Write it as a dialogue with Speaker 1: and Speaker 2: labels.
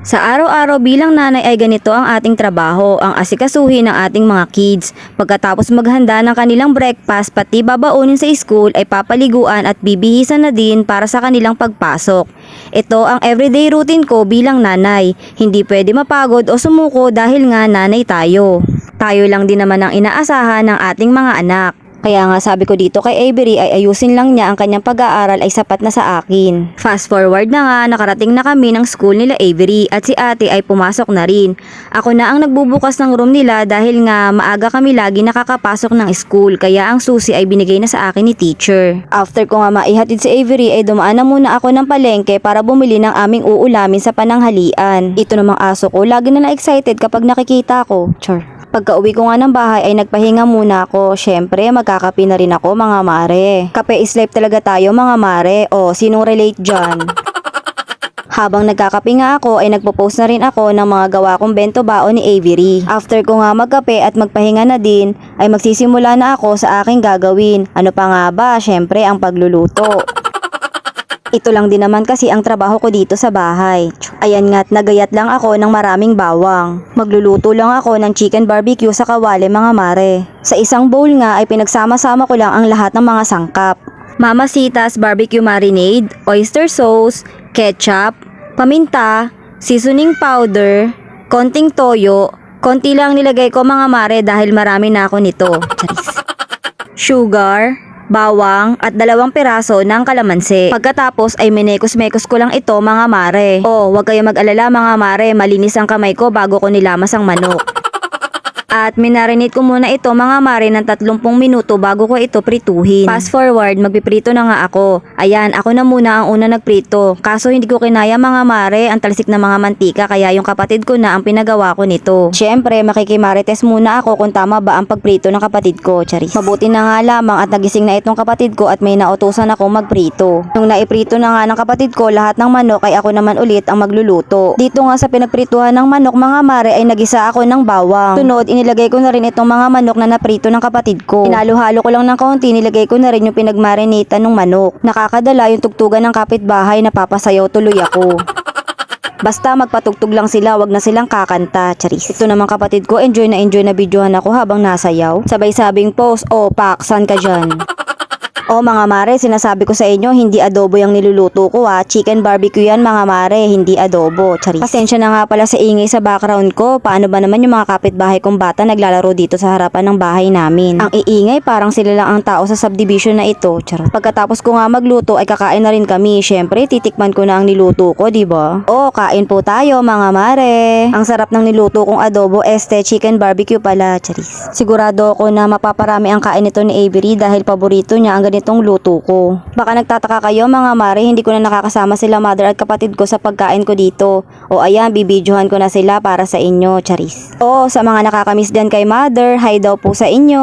Speaker 1: Sa araw-araw bilang nanay ay ganito ang ating trabaho, ang asikasuhin ng ating mga kids. Pagkatapos maghanda ng kanilang breakfast pati babaunin sa school ay papaliguan at bibihisan na din para sa kanilang pagpasok. Ito ang everyday routine ko bilang nanay. Hindi pwede mapagod o sumuko dahil nga nanay tayo. Tayo lang din naman ang inaasahan ng ating mga anak. Kaya nga sabi ko dito kay Avery ay ayusin lang niya ang kanyang pag-aaral ay sapat na sa akin. Fast forward na nga, nakarating na kami ng school nila Avery at si ate ay pumasok na rin. Ako na ang nagbubukas ng room nila dahil nga maaga kami lagi nakakapasok ng school kaya ang susi ay binigay na sa akin ni teacher. After ko nga maihatid si Avery ay dumaan na muna ako ng palengke para bumili ng aming uulamin sa pananghalian. Ito namang aso ko lagi na excited kapag nakikita ko. Char. Pagka uwi ko nga ng bahay ay nagpahinga muna ako. Syempre magkakape na rin ako mga mare. Kape is life talaga tayo mga mare. O sinong relate dyan? Habang nagkakape nga ako ay nagpo-post na rin ako ng mga gawa kong bento baon ni Avery. After ko nga magkape at magpahinga na din ay magsisimula na ako sa aking gagawin. Ano pa nga ba? Syempre ang pagluluto. Ito lang din naman kasi ang trabaho ko dito sa bahay. Ayan nga't nagayat lang ako ng maraming bawang. Magluluto lang ako ng chicken barbecue sa kawali mga mare. Sa isang bowl nga ay pinagsama-sama ko lang ang lahat ng mga sangkap. Mamasitas barbecue marinade, oyster sauce, ketchup, paminta, seasoning powder, konting toyo, konti lang nilagay ko mga mare dahil marami na ako nito. Charis. Sugar, bawang at 2 piraso ng kalamansi. Pagkatapos ay minekos-mekos ko lang ito mga mare. Oh, wag kayo mag-alala mga mare, malinis ang kamay ko bago ko nilamas ang manok. At minarinate ko muna ito mga mare ng 30 minuto bago ko ito prituhin. Fast forward, magpiprito na nga ako. Ayan, ako na muna ang una nagprito. Kaso hindi ko kinaya mga mare ang talsik na mga mantika kaya yung kapatid ko na ang pinagawa ko nito. Syempre, makikimarites muna ako kung tama ba ang pagprito ng kapatid ko. Charis. Mabuti na nga lamang at nagising na itong kapatid ko at may nautusan akong magprito. Nung naiprito na nga ng kapatid ko lahat ng manok ay ako naman ulit ang magluluto. Dito nga sa pinagprituhan ng manok mga mare ay nagisa ako ng bawang. Sunod, nilagay ko na rin itong mga manok na naprito ng kapatid ko. Hinalo-halo ko lang ng kaunti, nilagay ko na rin yung pinagmarinita ng manok. Nakakadala yung tugtugan ng kapitbahay, napapasayaw tuloy ako. Basta magpatugtog lang sila, wag na silang kakanta. Charis. Ito naman kapatid ko, enjoy na videohan ako habang nasayaw. Sabay sabing post, oh pak, san ka dyan? O mga mare, sinasabi ko sa inyo, hindi adobo yung niluluto ko ha. Chicken barbecue yan mga mare, hindi adobo. Charis. Pasensya na nga pala sa ingay sa background ko. Paano ba naman yung mga kapitbahay kong bata naglalaro dito sa harapan ng bahay namin? Ang iingay, parang sila lang ang tao sa subdivision na ito. Charot. Pagkatapos ko nga magluto ay kakain na rin kami. Syempre, titikman ko na ang niluto ko, diba? O, kain po tayo mga mare. Ang sarap ng niluto kong adobo, chicken barbecue pala. Charis. Sigurado ako na mapaparami ang kain nito ni Avery dahil paborito niya ang ganitong luto ko. Baka nagtataka kayo mga mare, hindi ko na nakakasama sila mother at kapatid ko sa pagkain ko dito. O ayan, bibidyohan ko na sila para sa inyo, Charis. O sa mga nakakamiss din kay mother, hi daw po sa inyo.